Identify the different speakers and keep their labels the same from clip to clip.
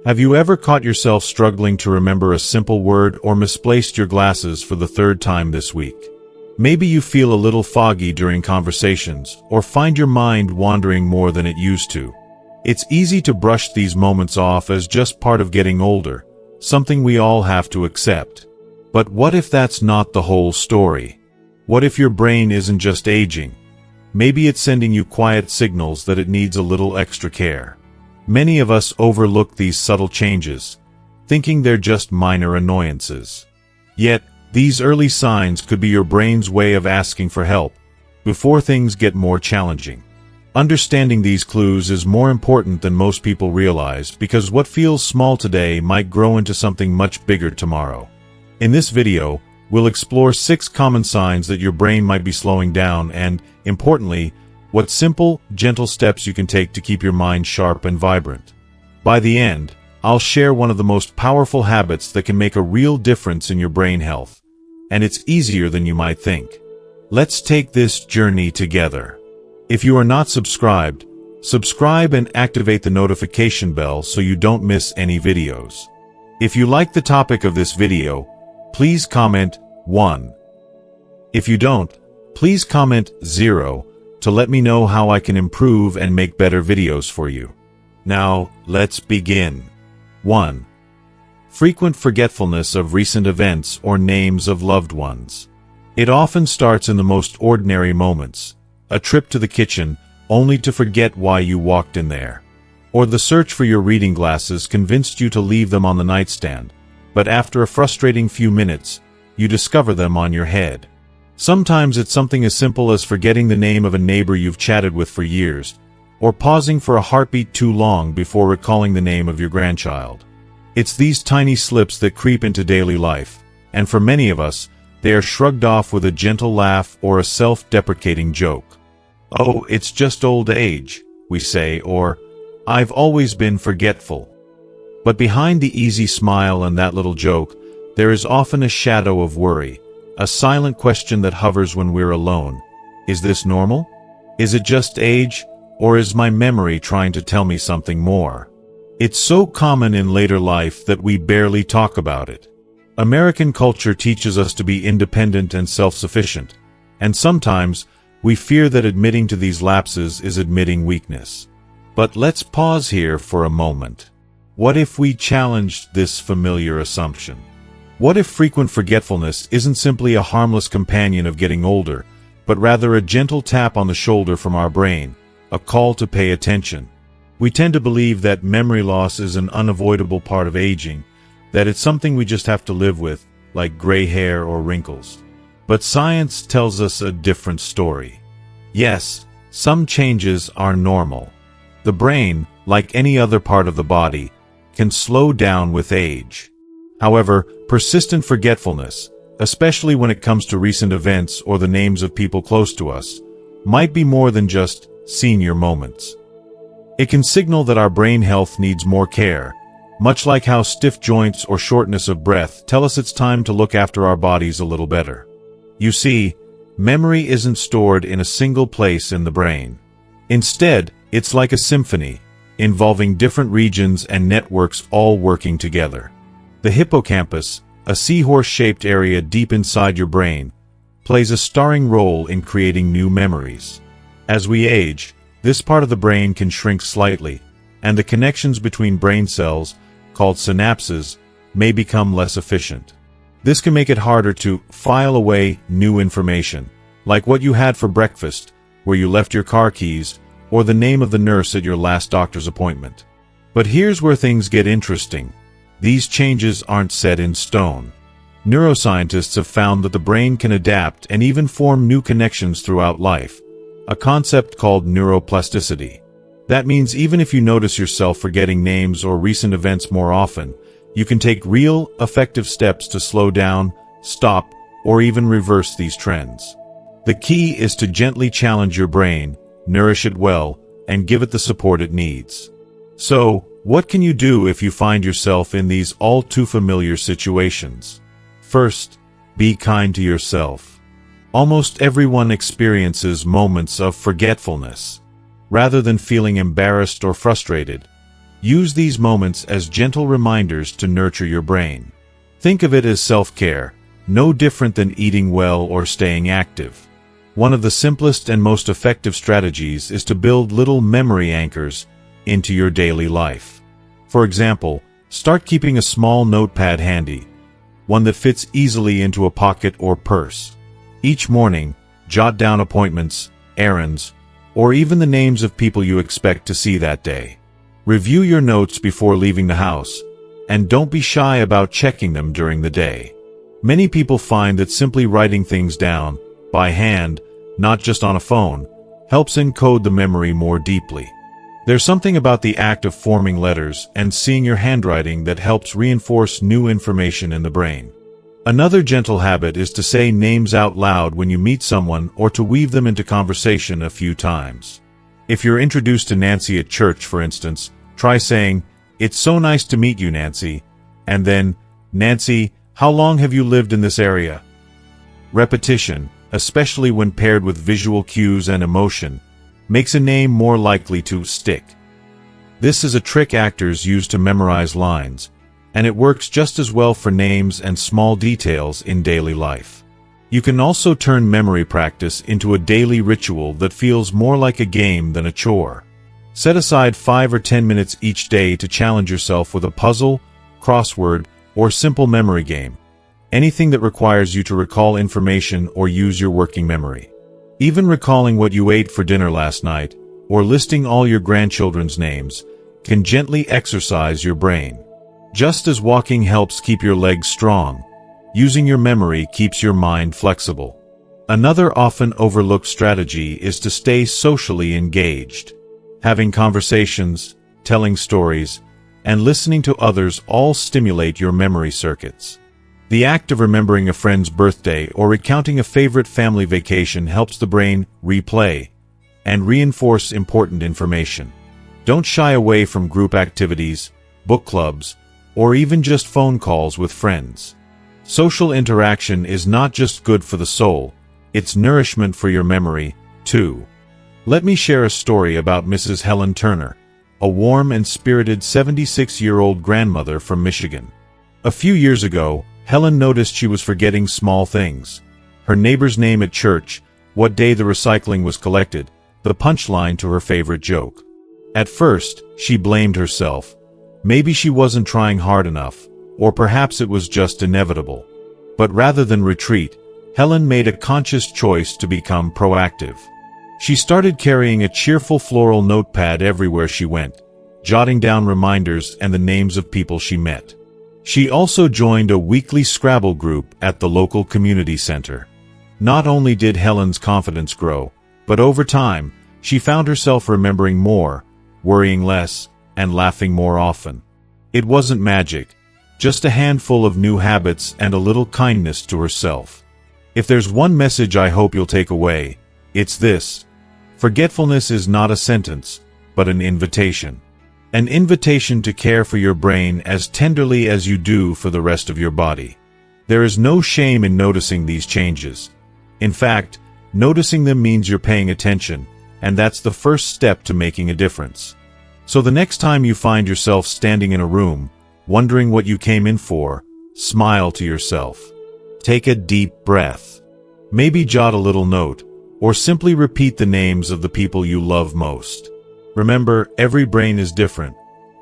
Speaker 1: Have you ever caught yourself struggling to remember a simple word or misplaced your glasses for the third time this week? Maybe you feel a little foggy during conversations, or find your mind wandering more than it used to. It's easy to brush these moments off as just part of getting older, something we all have to accept. But what if that's not the whole story? What if your brain isn't just aging? Maybe it's sending you quiet signals that it needs a little extra care. Many of us overlook these subtle changes, thinking they're just minor annoyances. Yet, these early signs could be your brain's way of asking for help before things get more challenging. Understanding these clues is more important than most people realize, because what feels small today might grow into something much bigger tomorrow. In this video, we'll explore 6 common signs that your brain might be slowing down and, importantly, what simple, gentle steps you can take to keep your mind sharp and vibrant. By the end, I'll share one of the most powerful habits that can make a real difference in your brain health. And it's easier than you might think. Let's take this journey together. If you are not subscribed, subscribe and activate the notification bell so you don't miss any videos. If you like the topic of this video, please comment 1. If you don't, please comment 0 to let me know how I can improve and make better videos for you. Now, let's begin. 1. Frequent forgetfulness of recent events or names of loved ones. It often starts in the most ordinary moments. A trip to the kitchen, only to forget why you walked in there. Or the search for your reading glasses convinced you to leave them on the nightstand, but after a frustrating few minutes, you discover them on your head. Sometimes it's something as simple as forgetting the name of a neighbor you've chatted with for years, or pausing for a heartbeat too long before recalling the name of your grandchild. It's these tiny slips that creep into daily life, and for many of us, they are shrugged off with a gentle laugh or a self-deprecating joke. "Oh, it's just old age," we say, or, "I've always been forgetful." But behind the easy smile and that little joke, there is often a shadow of worry, a silent question that hovers when we're alone. Is this normal? Is it just age, or is my memory trying to tell me something more? It's so common in later life that we barely talk about it. American culture teaches us to be independent and self-sufficient, and sometimes we fear that admitting to these lapses is admitting weakness. But let's pause here for a moment. What if we challenged this familiar assumption? What if frequent forgetfulness isn't simply a harmless companion of getting older, but rather a gentle tap on the shoulder from our brain, a call to pay attention? We tend to believe that memory loss is an unavoidable part of aging, that it's something we just have to live with, like gray hair or wrinkles. But science tells us a different story. Yes, some changes are normal. The brain, like any other part of the body, can slow down with age. However, persistent forgetfulness, especially when it comes to recent events or the names of people close to us, might be more than just senior moments. It can signal that our brain health needs more care, much like how stiff joints or shortness of breath tell us it's time to look after our bodies a little better. You see, memory isn't stored in a single place in the brain. Instead, it's like a symphony, involving different regions and networks all working together. The hippocampus, a seahorse-shaped area deep inside your brain, plays a starring role in creating new memories. As we age, this part of the brain can shrink slightly, and the connections between brain cells, called synapses, may become less efficient. This can make it harder to file away new information, like what you had for breakfast, where you left your car keys, or the name of the nurse at your last doctor's appointment. But here's where things get interesting. These changes aren't set in stone. Neuroscientists have found that the brain can adapt and even form new connections throughout life, a concept called neuroplasticity. That means even if you notice yourself forgetting names or recent events more often, you can take real, effective steps to slow down, stop, or even reverse these trends. The key is to gently challenge your brain, nourish it well, and give it the support it needs. So, what can you do if you find yourself in these all-too-familiar situations? First, be kind to yourself. Almost everyone experiences moments of forgetfulness. Rather than feeling embarrassed or frustrated, Use these moments as gentle reminders to nurture your brain. Think of it as self-care, no different than eating well or staying active. One of the simplest and most effective strategies is to build little memory anchors into your daily life. For example, start keeping a small notepad handy, one that fits easily into a pocket or purse. Each morning, jot down appointments, errands, or even the names of people you expect to see that day. Review your notes before leaving the house, and don't be shy about checking them during the day. Many people find that simply writing things down, by hand, not just on a phone, helps encode the memory more deeply. There's something about the act of forming letters and seeing your handwriting that helps reinforce new information in the brain. Another gentle habit is to say names out loud when you meet someone or to weave them into conversation a few times. If you're introduced to Nancy at church, for instance, try saying, "It's so nice to meet you, Nancy," and then, "Nancy, how long have you lived in this area?" Repetition, especially when paired with visual cues and emotion, makes a name more likely to stick. This is a trick actors use to memorize lines, and it works just as well for names and small details in daily life. You can also turn memory practice into a daily ritual that feels more like a game than a chore. Set aside 5 or 10 minutes each day to challenge yourself with a puzzle, crossword, or simple memory game. Anything that requires you to recall information or use your working memory. Even recalling what you ate for dinner last night, or listing all your grandchildren's names, can gently exercise your brain. Just as walking helps keep your legs strong, using your memory keeps your mind flexible. Another often overlooked strategy is to stay socially engaged. Having conversations, telling stories, and listening to others all stimulate your memory circuits. The act of remembering a friend's birthday or recounting a favorite family vacation helps the brain replay and reinforce important information. Don't shy away from group activities, book clubs, or even just phone calls with friends. Social interaction is not just good for the soul, it's nourishment for your memory, too. Let me share a story about Mrs. Helen Turner, a warm and spirited 76-year-old grandmother from Michigan. A few years ago, Helen noticed she was forgetting small things. Her neighbor's name at church, what day the recycling was collected, the punchline to her favorite joke. At first, she blamed herself. Maybe she wasn't trying hard enough, or perhaps it was just inevitable. But rather than retreat, Helen made a conscious choice to become proactive. She started carrying a cheerful floral notepad everywhere she went, jotting down reminders and the names of people she met. She also joined a weekly Scrabble group at the local community center. Not only did Helen's confidence grow, but over time, she found herself remembering more, worrying less, and laughing more often. It wasn't magic, just a handful of new habits and a little kindness to herself. If there's one message I hope you'll take away, it's this: forgetfulness is not a sentence, but an invitation. An invitation to care for your brain as tenderly as you do for the rest of your body. There is no shame in noticing these changes. In fact, noticing them means you're paying attention, and that's the first step to making a difference. So the next time you find yourself standing in a room, wondering what you came in for, smile to yourself. Take a deep breath. Maybe jot a little note, or simply repeat the names of the people you love most. Remember, every brain is different,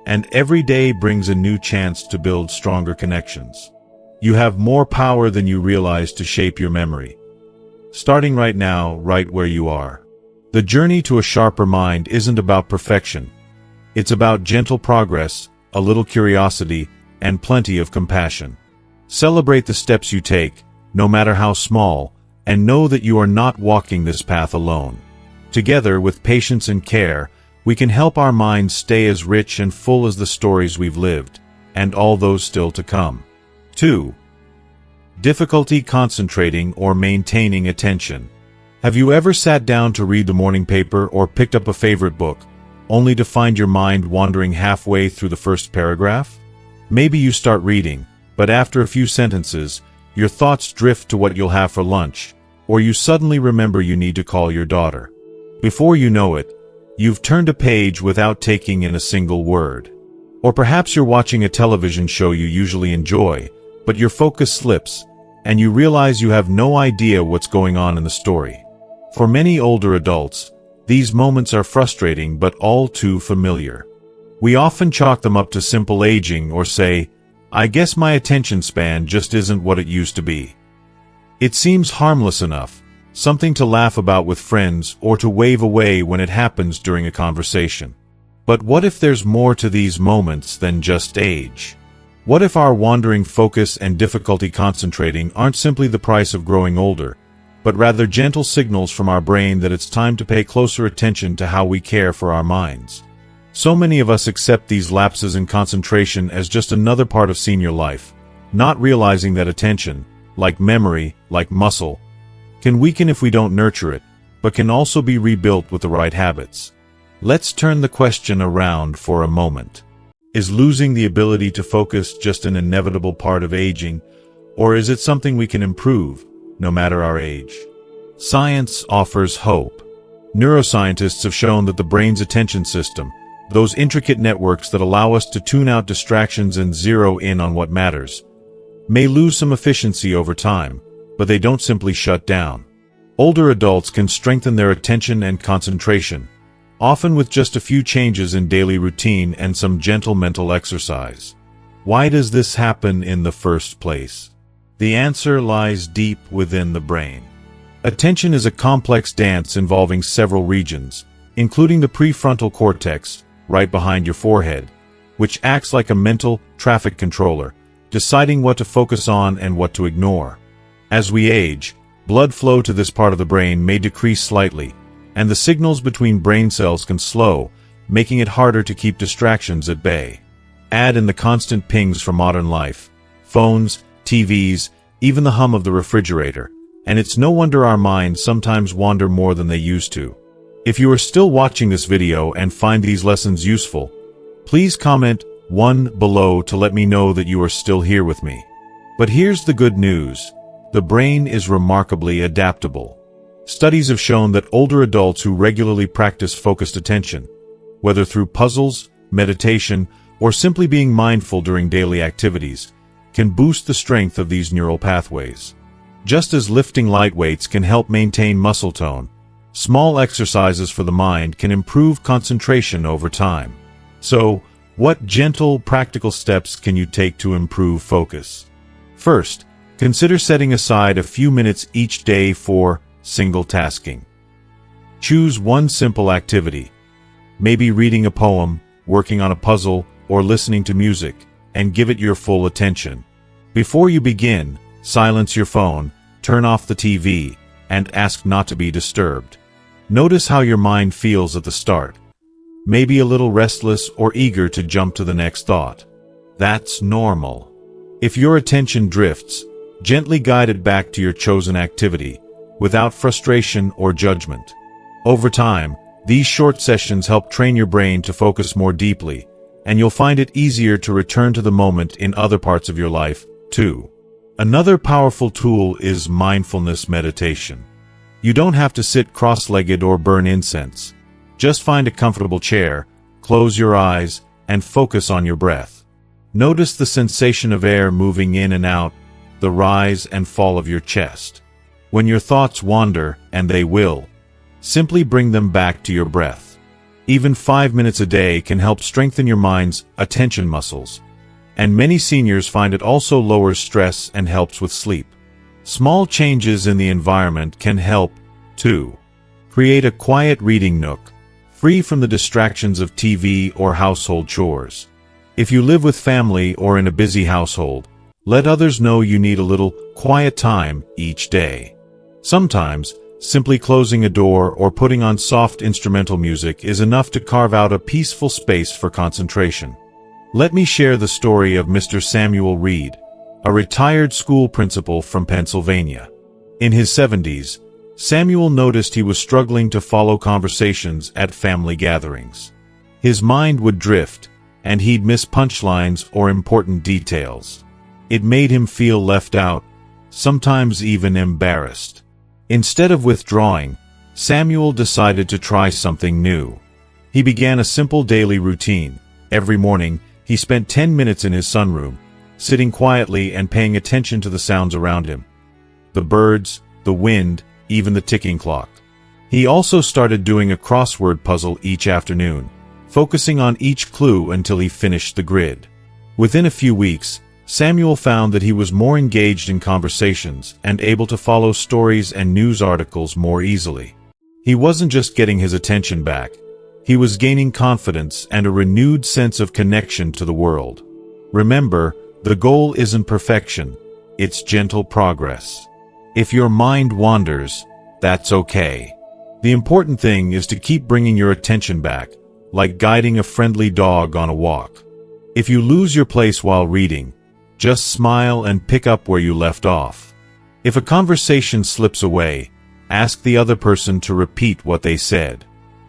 Speaker 1: and every day brings a new chance to build stronger connections. You have more power than you realize to shape your memory. Starting right now, right where you are. The journey to a sharper mind isn't about perfection. It's about gentle progress, a little curiosity, and plenty of compassion. Celebrate the steps you take, no matter how small, and know that you are not walking this path alone. Together, with patience and care, we can help our minds stay as rich and full as the stories we've lived, and all those still to come. 2. Difficulty concentrating or maintaining attention. Have you ever sat down to read the morning paper or picked up a favorite book, only to find your mind wandering halfway through the first paragraph? Maybe you start reading, but after a few sentences, your thoughts drift to what you'll have for lunch, or you suddenly remember you need to call your daughter. Before you know it, you've turned a page without taking in a single word. Or perhaps you're watching a television show you usually enjoy, but your focus slips, and you realize you have no idea what's going on in the story. For many older adults, these moments are frustrating but all too familiar. We often chalk them up to simple aging or say, "I guess my attention span just isn't what it used to be." It seems harmless enough, something to laugh about with friends or to wave away when it happens during a conversation. But what if there's more to these moments than just age? What if our wandering focus and difficulty concentrating aren't simply the price of growing older, but rather gentle signals from our brain that it's time to pay closer attention to how we care for our minds? So many of us accept these lapses in concentration as just another part of senior life, not realizing that attention, like memory, like muscle, can weaken if we don't nurture it, but can also be rebuilt with the right habits. Let's turn the question around for a moment. Is losing the ability to focus just an inevitable part of aging, or is it something we can improve, no matter our age? Science offers hope. Neuroscientists have shown that the brain's attention system, those intricate networks that allow us to tune out distractions and zero in on what matters, may lose some efficiency over time, but they don't simply shut down. Older adults can strengthen their attention and concentration, often with just a few changes in daily routine and some gentle mental exercise. Why does this happen in the first place? The answer lies deep within the brain. Attention is a complex dance involving several regions, including the prefrontal cortex, right behind your forehead, which acts like a mental traffic controller, deciding what to focus on and what to ignore. As we age, blood flow to this part of the brain may decrease slightly, and the signals between brain cells can slow, making it harder to keep distractions at bay. Add in the constant pings from modern life, phones, TVs, even the hum of the refrigerator, and it's no wonder our minds sometimes wander more than they used to. If you are still watching this video and find these lessons useful, please comment 1 below to let me know that you are still here with me. But here's the good news. The brain is remarkably adaptable. Studies have shown that older adults who regularly practice focused attention, whether through puzzles, meditation, or simply being mindful during daily activities, can boost the strength of these neural pathways. Just as lifting light weights can help maintain muscle tone, small exercises for the mind can improve concentration over time. So, what gentle, practical steps can you take to improve focus? First, consider setting aside a few minutes each day for single tasking. Choose one simple activity, maybe reading a poem, working on a puzzle, or listening to music, and give it your full attention. Before you begin, silence your phone, turn off the TV, and ask not to be disturbed. Notice how your mind feels at the start. Maybe a little restless or eager to jump to the next thought. That's normal. If your attention drifts, gently guide it back to your chosen activity, without frustration or judgment. Over time, these short sessions help train your brain to focus more deeply, and you'll find it easier to return to the moment in other parts of your life, too. Another powerful tool is mindfulness meditation. You don't have to sit cross-legged or burn incense. Just find a comfortable chair, close your eyes, and focus on your breath. Notice the sensation of air moving in and out, the rise and fall of your chest. When your thoughts wander, and they will, simply bring them back to your breath. Even 5 minutes a day can help strengthen your mind's attention muscles, and many seniors find it also lowers stress and helps with sleep. Small changes in the environment can help, too. Create a quiet reading nook, free from the distractions of TV or household chores. If you live with family or in a busy household, let others know you need a little quiet time each day. Sometimes, simply closing a door or putting on soft instrumental music is enough to carve out a peaceful space for concentration. Let me share the story of Mr. Samuel Reed, a retired school principal from Pennsylvania. In his 70s, Samuel noticed he was struggling to follow conversations at family gatherings. His mind would drift, and he'd miss punchlines or important details. It made him feel left out, sometimes even embarrassed. Instead of withdrawing, Samuel decided to try something new. He began a simple daily routine. Every morning, He spent 10 minutes in his sunroom, sitting quietly and paying attention to the sounds around him. The birds, the wind, even the ticking clock. He also started doing a crossword puzzle each afternoon, focusing on each clue until he finished the grid. Within a few weeks, Samuel found that he was more engaged in conversations and able to follow stories and news articles more easily. He wasn't just getting his attention back, he was gaining confidence and a renewed sense of connection to the world. Remember, the goal isn't perfection, it's gentle progress. If your mind wanders, that's okay. The important thing is to keep bringing your attention back, like guiding a friendly dog on a walk. If you lose your place while reading, just smile and pick up where you left off. If a conversation slips away, ask the other person to repeat what they said.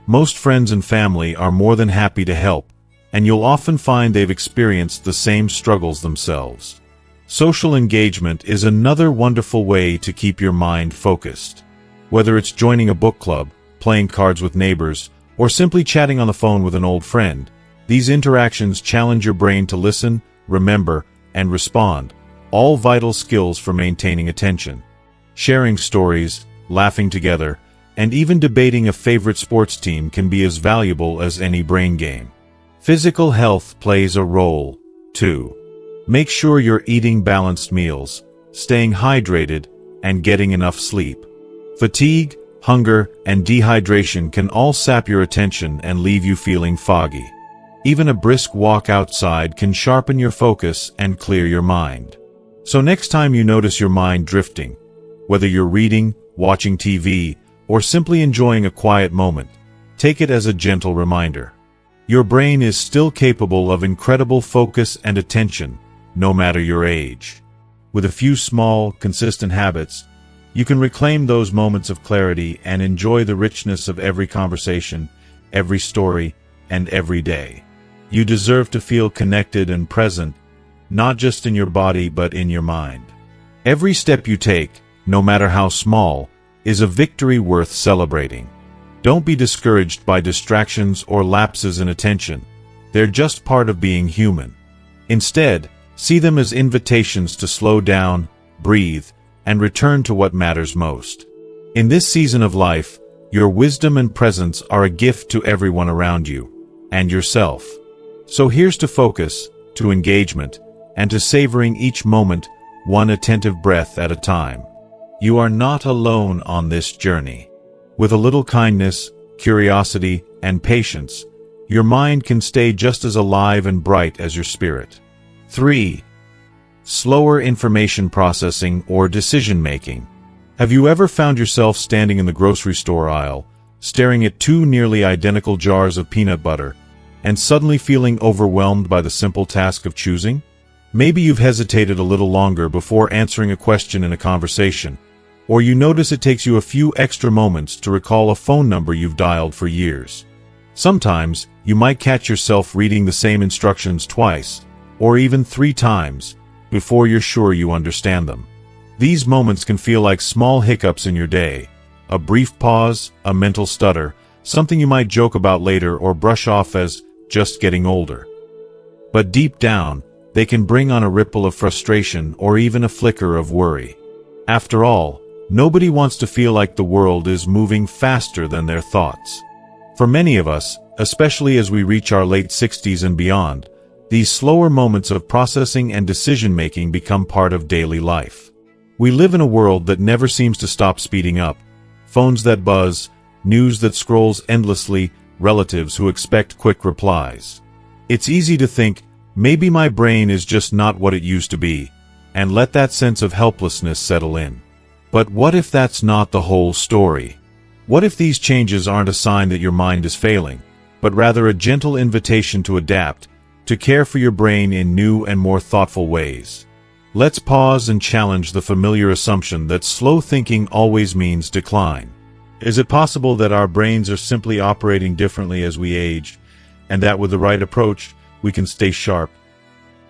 Speaker 1: Most friends and family are more than happy to help, and you'll often find they've experienced the same struggles themselves. Social engagement is another wonderful way to keep your mind focused. Whether it's joining a book club, playing cards with neighbors, or simply chatting on the phone with an old friend, these interactions challenge your brain to listen, remember, and respond, all vital skills for maintaining attention. Sharing stories, laughing together, and even debating a favorite sports team can be as valuable as any brain game. Physical health plays a role, too. Make sure you're eating balanced meals, staying hydrated, and getting enough sleep. Fatigue, hunger, and dehydration can all sap your attention and leave you feeling foggy. Even a brisk walk outside can sharpen your focus and clear your mind. So next time you notice your mind drifting, whether you're reading, watching TV, or simply enjoying a quiet moment, take it as a gentle reminder. Your brain is still capable of incredible focus and attention, no matter your age. With a few small, consistent habits, you can reclaim those moments of clarity and enjoy the richness of every conversation, every story, and every day. You deserve to feel connected and present, not just in your body but in your mind. Every step you take, no matter how small, is a victory worth celebrating. Don't be discouraged by distractions or lapses in attention. They're just part of being human. Instead, see them as invitations to slow down, breathe, and return to what matters most. In this season of life, your wisdom and presence are a gift to everyone around you, and yourself. So here's to focus, to engagement, and to savoring each moment, one attentive breath at a time. You are not alone on this journey. With a little kindness, curiosity, and patience, your mind can stay just as alive and bright as your spirit. 3. Slower information processing or decision-making. Have you ever found yourself standing in the grocery store aisle, staring at two nearly identical jars of peanut butter, and suddenly feeling overwhelmed by the simple task of choosing? Maybe you've hesitated a little longer before answering a question in a conversation, or you notice it takes you a few extra moments to recall a phone number you've dialed for years. Sometimes, you might catch yourself reading the same instructions twice, or even 3 times, before you're sure you understand them. These moments can feel like small hiccups in your day, a brief pause, a mental stutter, something you might joke about later or brush off as just getting older. But deep down, they can bring on a ripple of frustration or even a flicker of worry. After all, nobody wants to feel like the world is moving faster than their thoughts. For many of us, especially as we reach our late 60s and beyond, these slower moments of processing and decision-making become part of daily life. We live in a world that never seems to stop speeding up. Phones that buzz, news that scrolls endlessly, relatives who expect quick replies. It's easy to think, maybe my brain is just not what it used to be, and let that sense of helplessness settle in. But what if that's not the whole story? What if these changes aren't a sign that your mind is failing, but rather a gentle invitation to adapt, to care for your brain in new and more thoughtful ways? Let's pause and challenge the familiar assumption that slow thinking always means decline. Is it possible that our brains are simply operating differently as we age, and that with the right approach, we can stay sharp,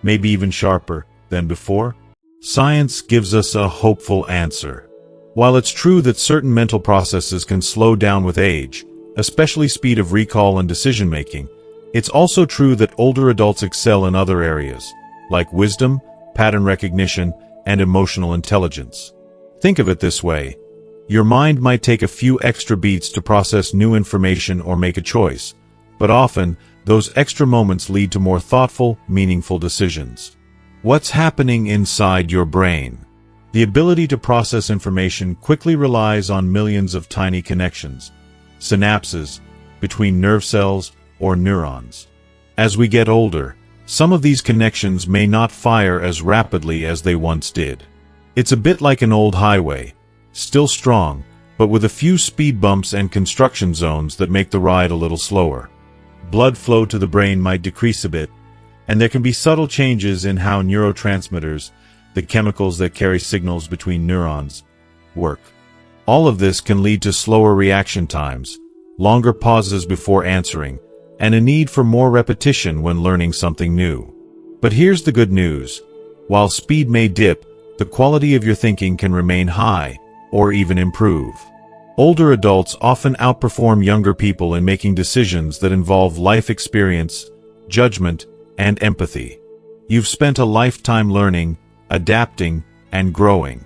Speaker 1: maybe even sharper than before? Science gives us a hopeful answer. While it's true that certain mental processes can slow down with age, especially speed of recall and decision-making, It's also true that older adults excel in other areas, like wisdom, pattern recognition, and emotional intelligence. Think of it this way. Your mind might take a few extra beats to process new information or make a choice, but often, those extra moments lead to more thoughtful, meaningful decisions. What's happening inside your brain? The ability to process information quickly relies on millions of tiny connections, synapses, between nerve cells or neurons. As we get older, some of these connections may not fire as rapidly as they once did. It's a bit like an old highway, still strong, but with a few speed bumps and construction zones that make the ride a little slower. Blood flow to the brain might decrease a bit, and there can be subtle changes in how neurotransmitters, the chemicals that carry signals between neurons, work. All of this can lead to slower reaction times, longer pauses before answering, and a need for more repetition when learning something new. But here's the good news. While speed may dip, the quality of your thinking can remain high, or even improve. Older adults often outperform younger people in making decisions that involve life experience, judgment, and empathy. You've spent a lifetime learning, adapting, and growing.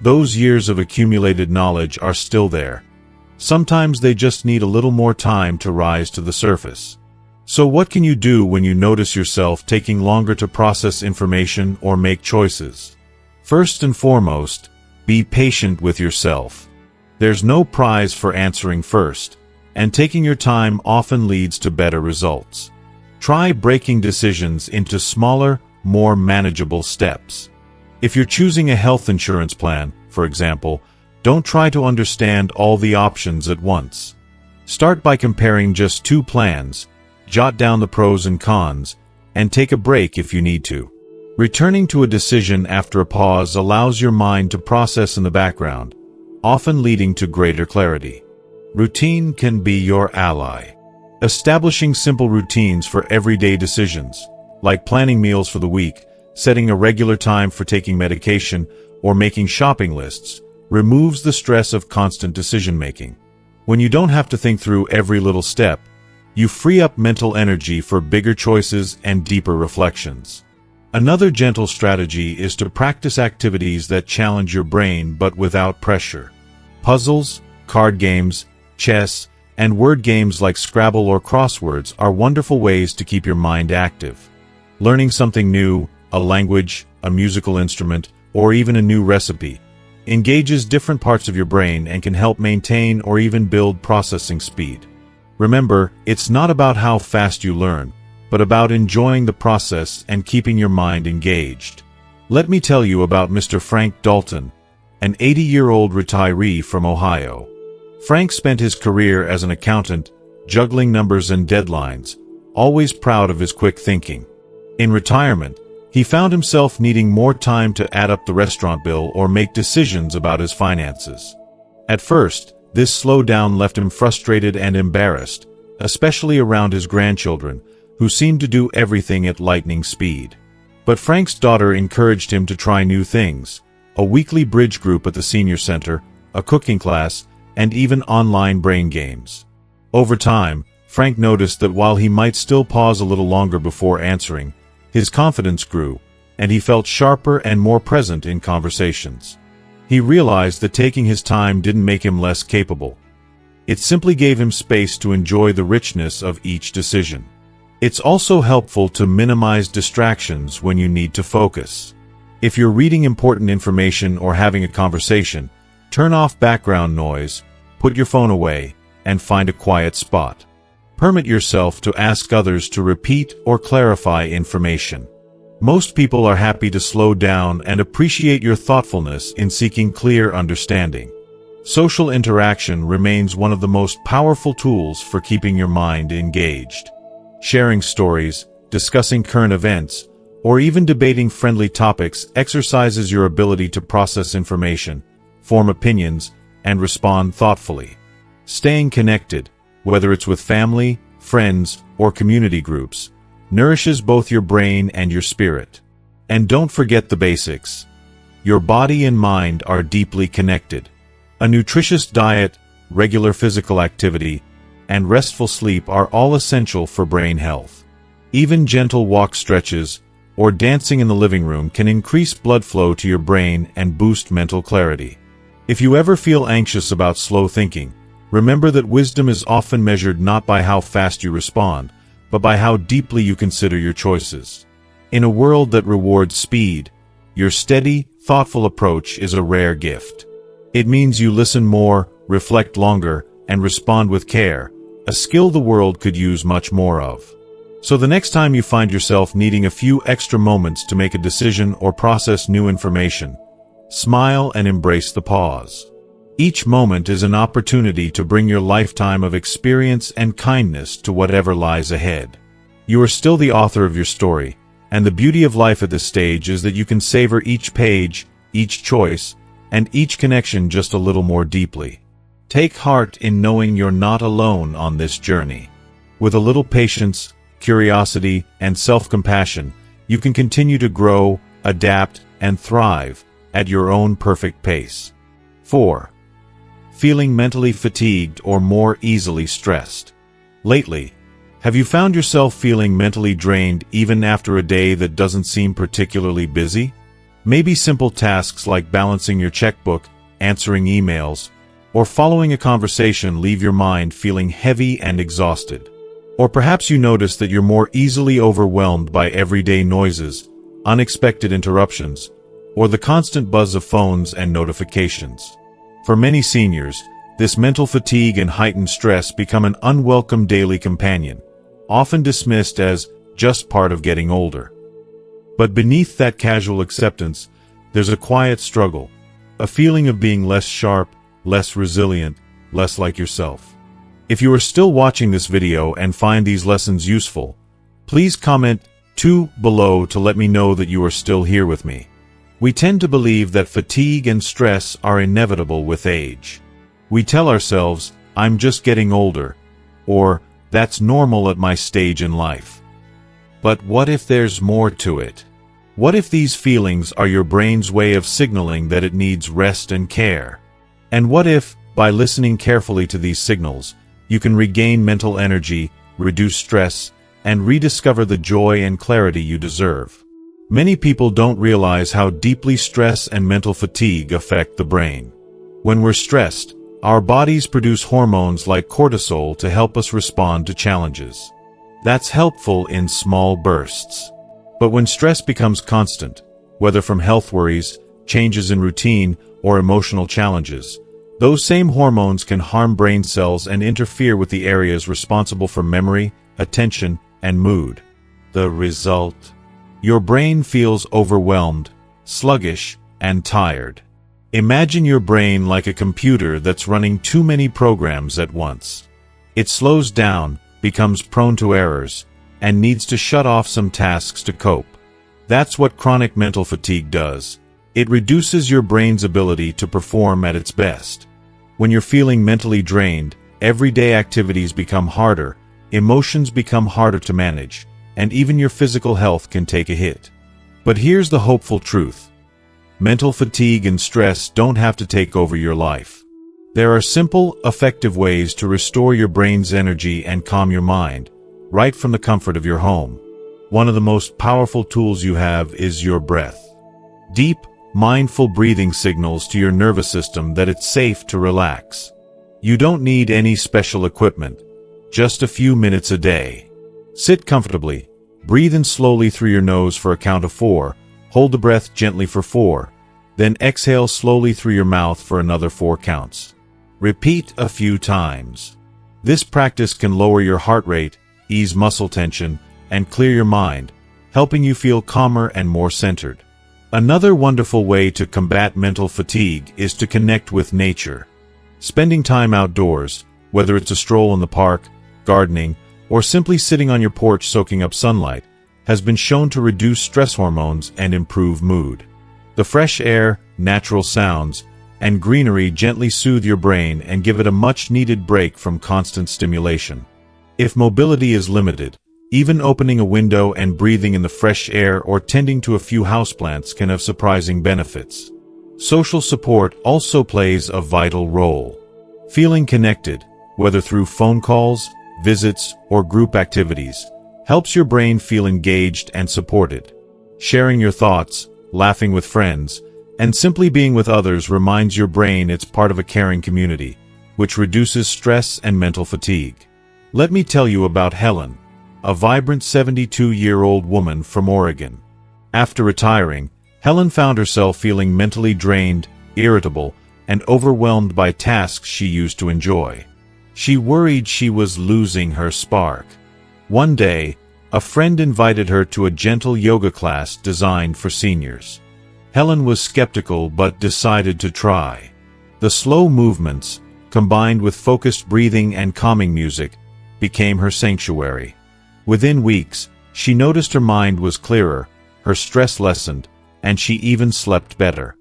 Speaker 1: Those years of accumulated knowledge are still there. Sometimes they just need a little more time to rise to the surface. So what can you do when you notice yourself taking longer to process information or make choices? First and foremost, be patient with yourself. There's no prize for answering first, and taking your time often leads to better results. Try breaking decisions into smaller, more manageable steps. If you're choosing a health insurance plan, for example, don't try to understand all the options at once. Start by comparing just 2 plans, jot down the pros and cons, and take a break if you need to. Returning to a decision after a pause allows your mind to process in the background, often leading to greater clarity. Routine can be your ally. Establishing simple routines for everyday decisions, like planning meals for the week, setting a regular time for taking medication, or making shopping lists, removes the stress of constant decision-making. When you don't have to think through every little step, you free up mental energy for bigger choices and deeper reflections. Another gentle strategy is to practice activities that challenge your brain but without pressure. Puzzles, card games, chess, and word games like Scrabble or crosswords are wonderful ways to keep your mind active. Learning something new, a language, a musical instrument, or even a new recipe, engages different parts of your brain and can help maintain or even build processing speed. Remember, it's not about how fast you learn, but about enjoying the process and keeping your mind engaged. Let me tell you about Mr. Frank Dalton, an 80-year-old retiree from Ohio. Frank spent his career as an accountant, juggling numbers and deadlines, always proud of his quick thinking. In retirement, he found himself needing more time to add up the restaurant bill or make decisions about his finances. At first, this slowdown left him frustrated and embarrassed, especially around his grandchildren, who seemed to do everything at lightning speed. But Frank's daughter encouraged him to try new things: a weekly bridge group at the senior center, a cooking class, and even online brain games. Over time, Frank noticed that while he might still pause a little longer before answering, his confidence grew, and he felt sharper and more present in conversations. He realized that taking his time didn't make him less capable. It simply gave him space to enjoy the richness of each decision. It's also helpful to minimize distractions when you need to focus. If you're reading important information or having a conversation, turn off background noise, put your phone away, and find a quiet spot. Permit yourself to ask others to repeat or clarify information. Most people are happy to slow down and appreciate your thoughtfulness in seeking clear understanding. Social interaction remains one of the most powerful tools for keeping your mind engaged. Sharing stories, discussing current events, or even debating friendly topics exercises your ability to process information, form opinions, and respond thoughtfully. Staying connected, whether it's with family, friends, or community groups, nourishes both your brain and your spirit. And don't forget the basics. Your body and mind are deeply connected. A nutritious diet, regular physical activity, and restful sleep are all essential for brain health. Even gentle walk stretches or dancing in the living room can increase blood flow to your brain and boost mental clarity. If you ever feel anxious about slow thinking, remember that wisdom is often measured not by how fast you respond, but by how deeply you consider your choices. In a world that rewards speed, your steady, thoughtful approach is a rare gift. It means you listen more, reflect longer, and respond with care, a skill the world could use much more of. So the next time you find yourself needing a few extra moments to make a decision or process new information, smile and embrace the pause. Each moment is an opportunity to bring your lifetime of experience and kindness to whatever lies ahead. You are still the author of your story, and the beauty of life at this stage is that you can savor each page, each choice, and each connection just a little more deeply. Take heart in knowing you're not alone on this journey. With a little patience, curiosity, and self-compassion, you can continue to grow, adapt, and thrive at your own perfect pace. 4. Feeling mentally fatigued or more easily stressed. Lately, have you found yourself feeling mentally drained even after a day that doesn't seem particularly busy? Maybe simple tasks like balancing your checkbook, answering emails, or following a conversation leave your mind feeling heavy and exhausted. Or perhaps you notice that you're more easily overwhelmed by everyday noises, unexpected interruptions, or the constant buzz of phones and notifications. For many seniors, this mental fatigue and heightened stress become an unwelcome daily companion, often dismissed as just part of getting older. But beneath that casual acceptance, there's a quiet struggle, a feeling of being less sharp, less resilient, less like yourself. If you are still watching this video and find these lessons useful, please comment 2 below to let me know that you are still here with me. We tend to believe that fatigue and stress are inevitable with age. We tell ourselves, I'm just getting older, or that's normal at my stage in life. But what if there's more to it? What if these feelings are your brain's way of signaling that it needs rest and care? And what if, by listening carefully to these signals, you can regain mental energy, reduce stress, and rediscover the joy and clarity you deserve? Many people don't realize how deeply stress and mental fatigue affect the brain. When we're stressed, our bodies produce hormones like cortisol to help us respond to challenges. That's helpful in small bursts. But when stress becomes constant, whether from health worries, changes in routine, or emotional challenges, those same hormones can harm brain cells and interfere with the areas responsible for memory, attention, and mood. The result? Your brain feels overwhelmed, sluggish, and tired. Imagine your brain like a computer that's running too many programs at once. It slows down, becomes prone to errors, and needs to shut off some tasks to cope. That's what chronic mental fatigue does. It reduces your brain's ability to perform at its best. When you're feeling mentally drained, everyday activities become harder, emotions become harder to manage, and even your physical health can take a hit. But here's the hopeful truth. Mental fatigue and stress don't have to take over your life. There are simple, effective ways to restore your brain's energy and calm your mind, right from the comfort of your home. One of the most powerful tools you have is your breath. Deep, mindful breathing signals to your nervous system that it's safe to relax. You don't need any special equipment, just a few minutes a day. Sit comfortably, breathe in slowly through your nose for a count of 4, hold the breath gently for 4, then exhale slowly through your mouth for another 4 counts. Repeat a few times. This practice can lower your heart rate, ease muscle tension, and clear your mind, helping you feel calmer and more centered. Another wonderful way to combat mental fatigue is to connect with nature. Spending time outdoors, whether it's a stroll in the park, gardening, or simply sitting on your porch soaking up sunlight, has been shown to reduce stress hormones and improve mood. The fresh air, natural sounds, and greenery gently soothe your brain and give it a much-needed break from constant stimulation. If mobility is limited, even opening a window and breathing in the fresh air or tending to a few houseplants can have surprising benefits. Social support also plays a vital role. Feeling connected, whether through phone calls, visits, or group activities, helps your brain feel engaged and supported. Sharing your thoughts, laughing with friends, and simply being with others reminds your brain it's part of a caring community, which reduces stress and mental fatigue. Let me tell you about Helen, a vibrant 72-year-old woman from Oregon. After retiring, Helen found herself feeling mentally drained, irritable, and overwhelmed by tasks she used to enjoy. She worried she was losing her spark. One day, a friend invited her to a gentle yoga class designed for seniors. Helen was skeptical but decided to try. The slow movements, combined with focused breathing and calming music, became her sanctuary. Within weeks, she noticed her mind was clearer, her stress lessened, and she even slept better.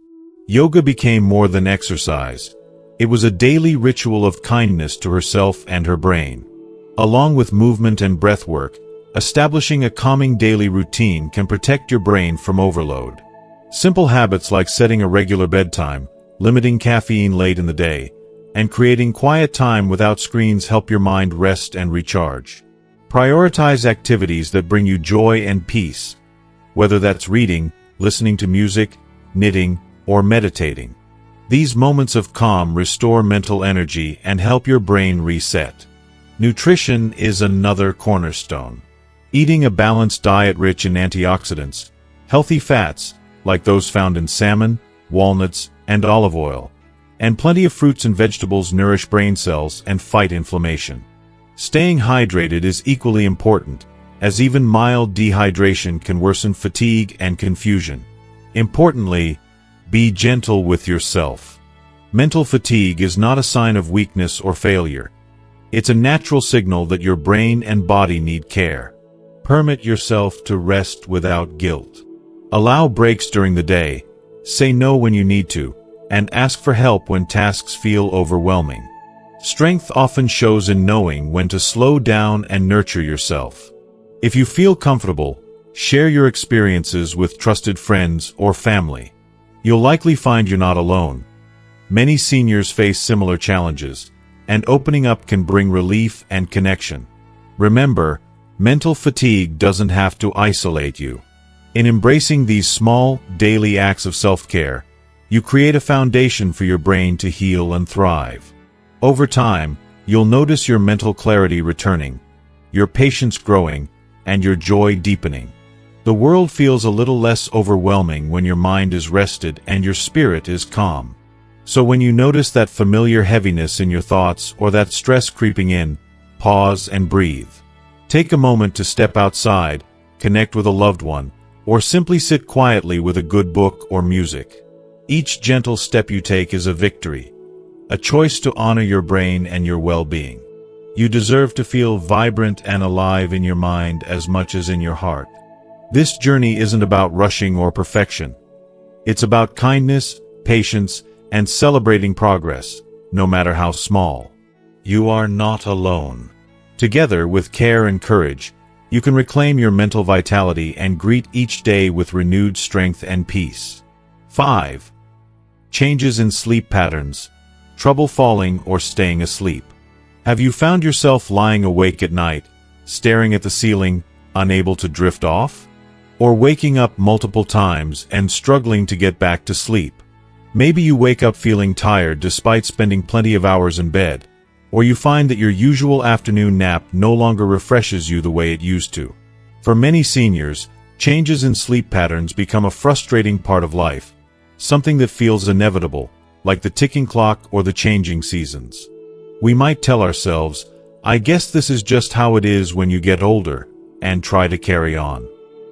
Speaker 1: Yoga became more than exercise. It was a daily ritual of kindness to herself and her brain. Along with movement and breath work, establishing a calming daily routine can protect your brain from overload. Simple habits like setting a regular bedtime, limiting caffeine late in the day, and creating quiet time without screens help your mind rest and recharge. Prioritize activities that bring you joy and peace, whether that's reading, listening to music, knitting, or meditating. These moments of calm restore mental energy and help your brain reset. Nutrition is another cornerstone. Eating a balanced diet rich in antioxidants, healthy fats, like those found in salmon, walnuts, and olive oil, and plenty of fruits and vegetables nourish brain cells and fight inflammation. Staying hydrated is equally important, as even mild dehydration can worsen fatigue and confusion. Importantly, be gentle with yourself. Mental fatigue is not a sign of weakness or failure. It's a natural signal that your brain and body need care. Permit yourself to rest without guilt. Allow breaks during the day, say no when you need to, and ask for help when tasks feel overwhelming. Strength often shows in knowing when to slow down and nurture yourself. If you feel comfortable, share your experiences with trusted friends or family. You'll likely find you're not alone. Many seniors face similar challenges, and opening up can bring relief and connection. Remember, mental fatigue doesn't have to isolate you. In embracing these small, daily acts of self-care, you create a foundation for your brain to heal and thrive. Over time, you'll notice your mental clarity returning, your patience growing, and your joy deepening. The world feels a little less overwhelming when your mind is rested and your spirit is calm. So when you notice that familiar heaviness in your thoughts or that stress creeping in, pause and breathe. Take a moment to step outside, connect with a loved one, or simply sit quietly with a good book or music. Each gentle step you take is a victory, a choice to honor your brain and your well-being. You deserve to feel vibrant and alive in your mind as much as in your heart. This journey isn't about rushing or perfection. It's about kindness, patience, and celebrating progress, no matter how small. You are not alone. Together, with care and courage, you can reclaim your mental vitality and greet each day with renewed strength and peace. 5. Changes in sleep patterns. Trouble falling or staying asleep. Have you found yourself lying awake at night, staring at the ceiling, unable to drift off? Or waking up multiple times and struggling to get back to sleep? Maybe you wake up feeling tired despite spending plenty of hours in bed, or you find that your usual afternoon nap no longer refreshes you the way it used to. For many seniors, changes in sleep patterns become a frustrating part of life, something that feels inevitable, like the ticking clock or the changing seasons. We might tell ourselves, I guess this is just how it is when you get older, and try to carry on.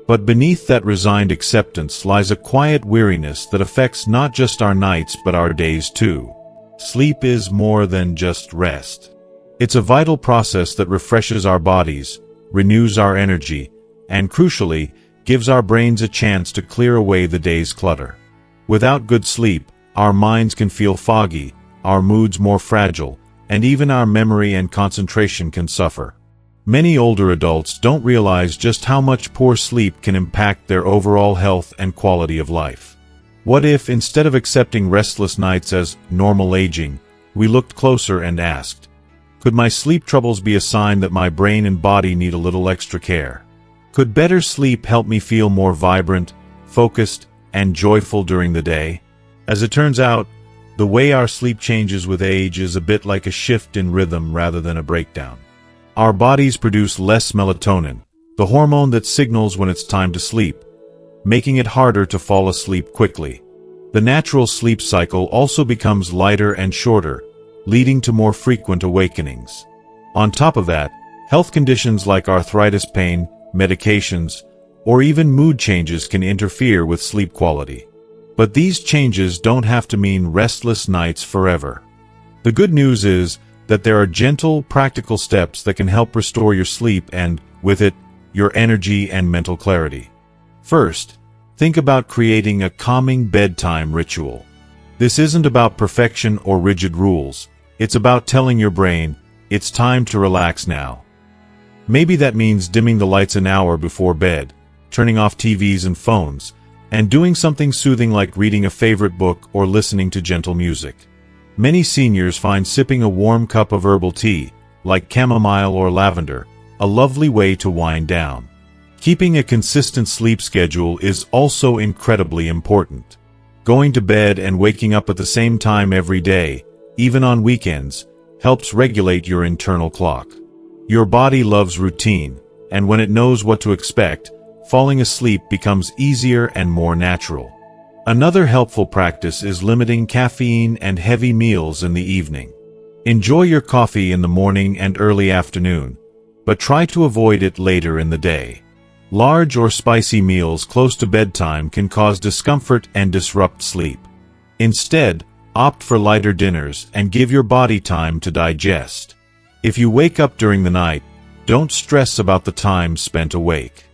Speaker 1: But beneath that resigned acceptance lies a quiet weariness that affects not just our nights but our days too. Sleep is more than just rest. It's a vital process that refreshes our bodies, renews our energy, and crucially, gives our brains a chance to clear away the day's clutter. Without good sleep, our minds can feel foggy, our moods more fragile, and even our memory and concentration can suffer. Many older adults don't realize just how much poor sleep can impact their overall health and quality of life. What if, instead of accepting restless nights as normal aging, we looked closer and asked, Could my sleep troubles be a sign that my brain and body need a little extra care? Could better sleep help me feel more vibrant, focused, and joyful during the day? As it turns out, the way our sleep changes with age is a bit like a shift in rhythm rather than a breakdown. Our bodies produce less melatonin, the hormone that signals when it's time to sleep, making it harder to fall asleep quickly. The natural sleep cycle also becomes lighter and shorter, leading to more frequent awakenings. On top of that, health conditions like arthritis pain, medications, or even mood changes can interfere with sleep quality. But these changes don't have to mean restless nights forever. The good news is that there are gentle, practical steps that can help restore your sleep and, with it, your energy and mental clarity. First, think about creating a calming bedtime ritual. This isn't about perfection or rigid rules. It's about telling your brain, it's time to relax now. Maybe that means dimming the lights an hour before bed, turning off TVs and phones, and doing something soothing like reading a favorite book or listening to gentle music. Many seniors find sipping a warm cup of herbal tea, like chamomile or lavender, a lovely way to wind down. Keeping a consistent sleep schedule is also incredibly important. Going to bed and waking up at the same time every day, even on weekends, helps regulate your internal clock. Your body loves routine, and when it knows what to expect, falling asleep becomes easier and more natural. Another helpful practice is limiting caffeine and heavy meals in the evening. Enjoy your coffee in the morning and early afternoon, but try to avoid it later in the day. Large or spicy meals close to bedtime can cause discomfort and disrupt sleep. Instead, opt for lighter dinners and give your body time to digest. If you wake up during the night, don't stress about the time spent awake.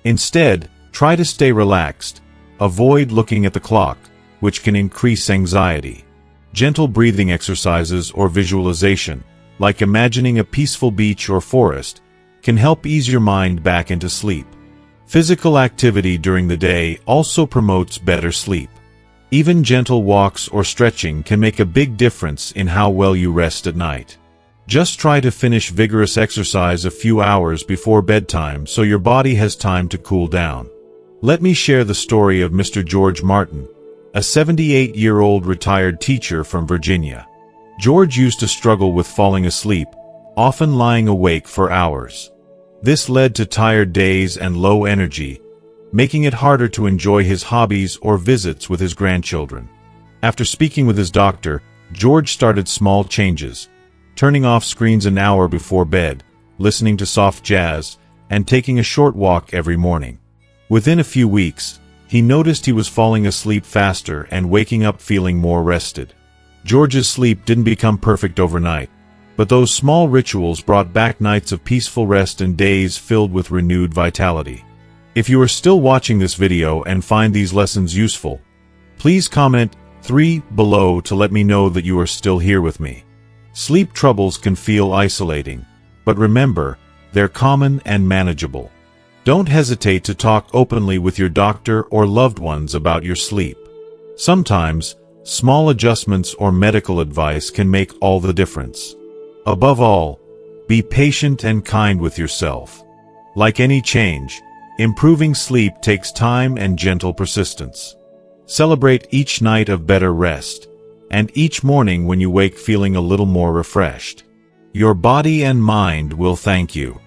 Speaker 1: Instead, try to stay relaxed. Avoid looking at the clock, which can increase anxiety. Gentle breathing exercises or visualization, like imagining a peaceful beach or forest, can help ease your mind back into sleep. Physical activity during the day also promotes better sleep. Even gentle walks or stretching can make a big difference in how well you rest at night. Just try to finish vigorous exercise a few hours before bedtime so your body has time to cool down. Let me share the story of Mr. George Martin, a 78-year-old retired teacher from Virginia. George used to struggle with falling asleep, often lying awake for hours. This led to tired days and low energy, making it harder to enjoy his hobbies or visits with his grandchildren. After speaking with his doctor, George started small changes, turning off screens an hour before bed, listening to soft jazz, and taking a short walk every morning. Within a few weeks, he noticed he was falling asleep faster and waking up feeling more rested. George's sleep didn't become perfect overnight, but those small rituals brought back nights of peaceful rest and days filled with renewed vitality. If you are still watching this video and find these lessons useful, please comment 3 below to let me know that you are still here with me. Sleep troubles can feel isolating, but remember, they're common and manageable. Don't hesitate to talk openly with your doctor or loved ones about your sleep. Sometimes, small adjustments or medical advice can make all the difference. Above all, be patient and kind with yourself. Like any change, improving sleep takes time and gentle persistence. Celebrate each night of better rest, and each morning when you wake feeling a little more refreshed. Your body and mind will thank you.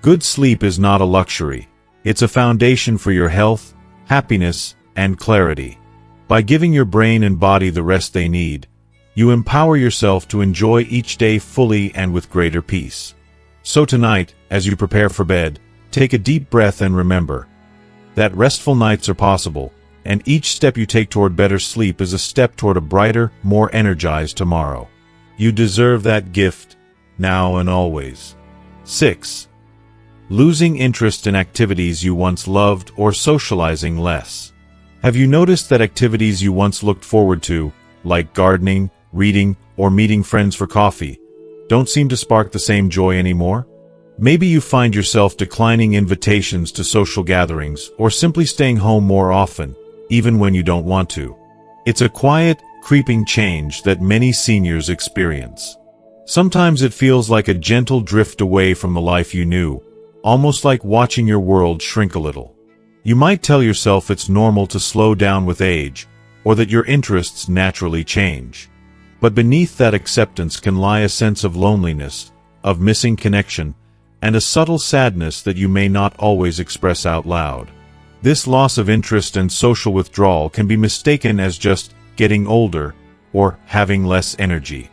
Speaker 1: Good sleep is not a luxury. It's a foundation for your health, happiness, and clarity. By giving your brain and body the rest they need, you empower yourself to enjoy each day fully and with greater peace. So tonight, as you prepare for bed, take a deep breath and remember that restful nights are possible, and each step you take toward better sleep is a step toward a brighter, more energized tomorrow. You deserve that gift, now and always. 6. Losing interest in activities you once loved or socializing less. Have you noticed that activities you once looked forward to, like gardening, reading, or meeting friends for coffee, don't seem to spark the same joy anymore? Maybe you find yourself declining invitations to social gatherings or simply staying home more often, even when you don't want to. It's a quiet, creeping change that many seniors experience. Sometimes it feels like a gentle drift away from the life you knew, almost like watching your world shrink a little. You might tell yourself it's normal to slow down with age, or that your interests naturally change. But beneath that acceptance can lie a sense of loneliness, of missing connection, and a subtle sadness that you may not always express out loud. This loss of interest and social withdrawal can be mistaken as just getting older or having less energy.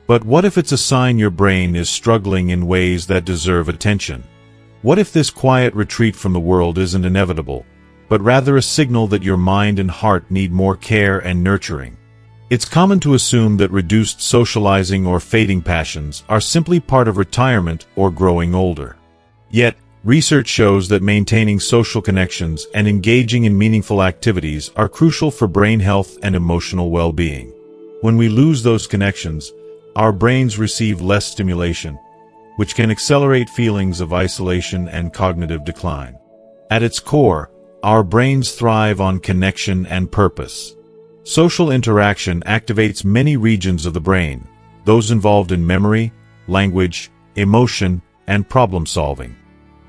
Speaker 1: But what if it's a sign your brain is struggling in ways that deserve attention? What if this quiet retreat from the world isn't inevitable, but rather a signal that your mind and heart need more care and nurturing? It's common to assume that reduced socializing or fading passions are simply part of retirement or growing older. Yet, research shows that maintaining social connections and engaging in meaningful activities are crucial for brain health and emotional well-being. When we lose those connections, our brains receive less stimulation, which can accelerate feelings of isolation and cognitive decline. At its core, our brains thrive on connection and purpose. Social interaction activates many regions of the brain, those involved in memory, language, emotion, and problem-solving.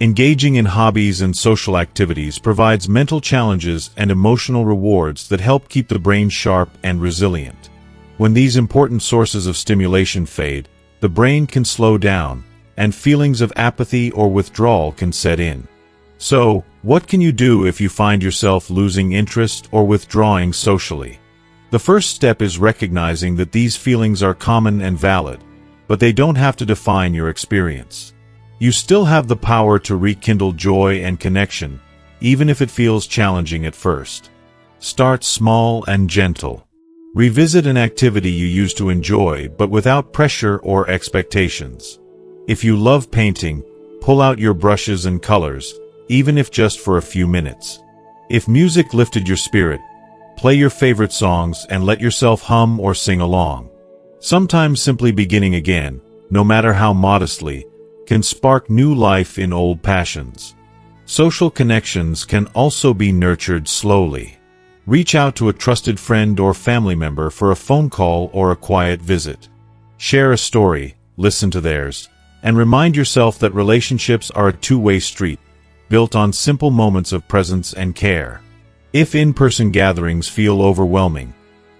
Speaker 1: Engaging in hobbies and social activities provides mental challenges and emotional rewards that help keep the brain sharp and resilient. When these important sources of stimulation fade, the brain can slow down, and feelings of apathy or withdrawal can set in. So, what can you do if you find yourself losing interest or withdrawing socially? The first step is recognizing that these feelings are common and valid, but they don't have to define your experience. You still have the power to rekindle joy and connection, even if it feels challenging at first. Start small and gentle. Revisit an activity you used to enjoy but without pressure or expectations. If you love painting, pull out your brushes and colors, even if just for a few minutes. If music lifted your spirit, play your favorite songs and let yourself hum or sing along. Sometimes simply beginning again, no matter how modestly, can spark new life in old passions. Social connections can also be nurtured slowly. Reach out to a trusted friend or family member for a phone call or a quiet visit. Share a story, listen to theirs, and remind yourself that relationships are a two-way street, built on simple moments of presence and care. If in-person gatherings feel overwhelming,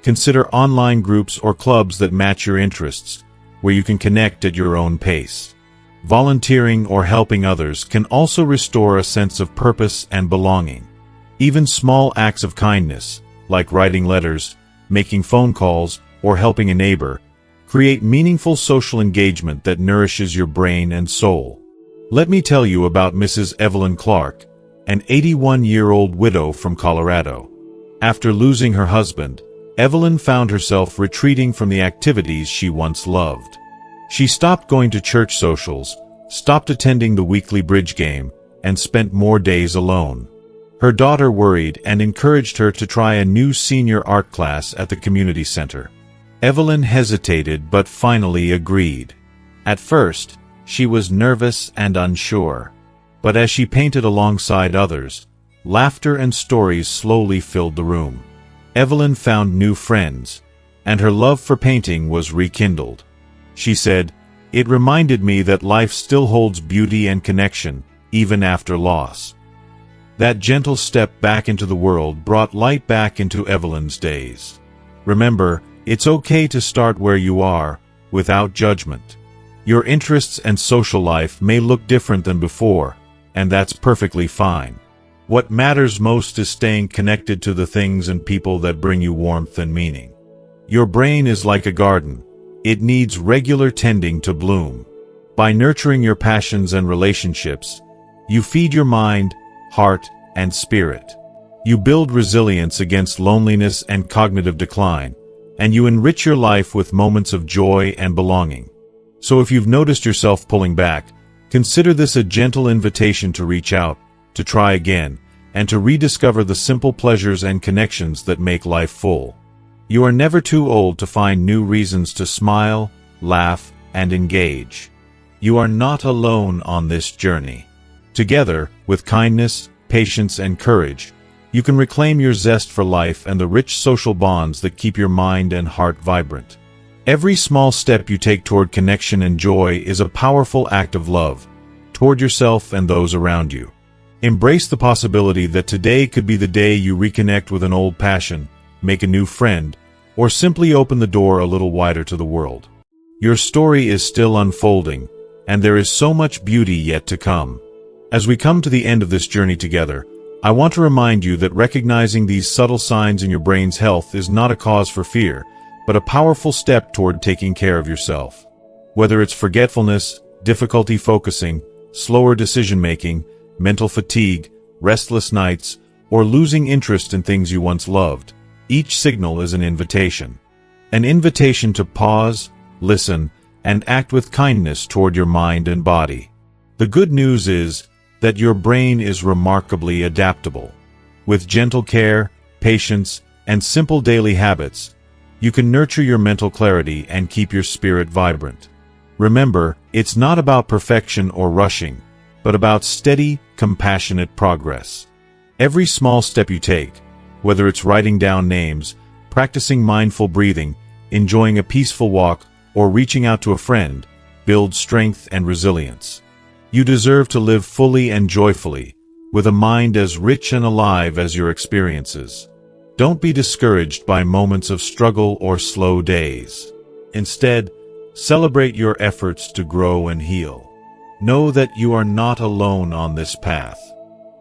Speaker 1: consider online groups or clubs that match your interests, where you can connect at your own pace. Volunteering or helping others can also restore a sense of purpose and belonging. Even small acts of kindness, like writing letters, making phone calls, or helping a neighbor, create meaningful social engagement that nourishes your brain and soul. Let me tell you about Mrs. Evelyn Clark, an 81-year-old widow from Colorado. After losing her husband, Evelyn found herself retreating from the activities she once loved. She stopped going to church socials, stopped attending the weekly bridge game, and spent more days alone. Her daughter worried and encouraged her to try a new senior art class at the community center. Evelyn hesitated but finally agreed. At first, she was nervous and unsure. But as she painted alongside others, laughter and stories slowly filled the room. Evelyn found new friends, and her love for painting was rekindled. She said, "It reminded me that life still holds beauty and connection, even after loss." That gentle step back into the world brought light back into Evelyn's days. Remember, it's okay to start where you are, without judgment. Your interests and social life may look different than before, and that's perfectly fine. What matters most is staying connected to the things and people that bring you warmth and meaning. Your brain is like a garden. It needs regular tending to bloom. By nurturing your passions and relationships, you feed your mind, heart, and spirit. You build resilience against loneliness and cognitive decline, and you enrich your life with moments of joy and belonging. So if you've noticed yourself pulling back, consider this a gentle invitation to reach out, to try again, and to rediscover the simple pleasures and connections that make life full. You are never too old to find new reasons to smile, laugh, and engage. You are not alone on this journey. Together, with kindness, patience, and courage, you can reclaim your zest for life and the rich social bonds that keep your mind and heart vibrant. Every small step you take toward connection and joy is a powerful act of love, toward yourself and those around you. Embrace the possibility that today could be the day you reconnect with an old passion, make a new friend, or simply open the door a little wider to the world. Your story is still unfolding, and there is so much beauty yet to come. As we come to the end of this journey together, I want to remind you that recognizing these subtle signs in your brain's health is not a cause for fear, but a powerful step toward taking care of yourself. Whether it's forgetfulness, difficulty focusing, slower decision-making, mental fatigue, restless nights, or losing interest in things you once loved, each signal is an invitation. An invitation to pause, listen, and act with kindness toward your mind and body. The good news is that your brain is remarkably adaptable. With gentle care, patience, and simple daily habits, you can nurture your mental clarity and keep your spirit vibrant. Remember, it's not about perfection or rushing, but about steady, compassionate progress. Every small step you take, whether it's writing down names, practicing mindful breathing, enjoying a peaceful walk, or reaching out to a friend, builds strength and resilience. You deserve to live fully and joyfully, with a mind as rich and alive as your experiences. Don't be discouraged by moments of struggle or slow days. Instead, celebrate your efforts to grow and heal. Know that you are not alone on this path.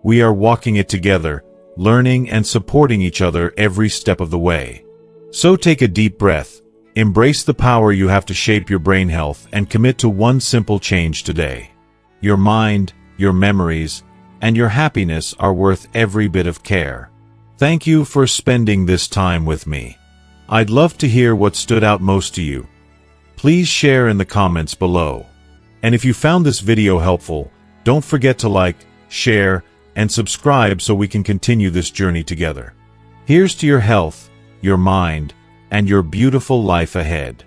Speaker 1: We are walking it together, learning and supporting each other every step of the way. So take a deep breath, embrace the power you have to shape your brain health, and commit to one simple change today. Your mind, your memories, and your happiness are worth every bit of care. Thank you for spending this time with me. I'd love to hear what stood out most to you. Please share in the comments below. And if you found this video helpful, don't forget to like, share, and subscribe so we can continue this journey together. Here's to your health, your mind, and your beautiful life ahead.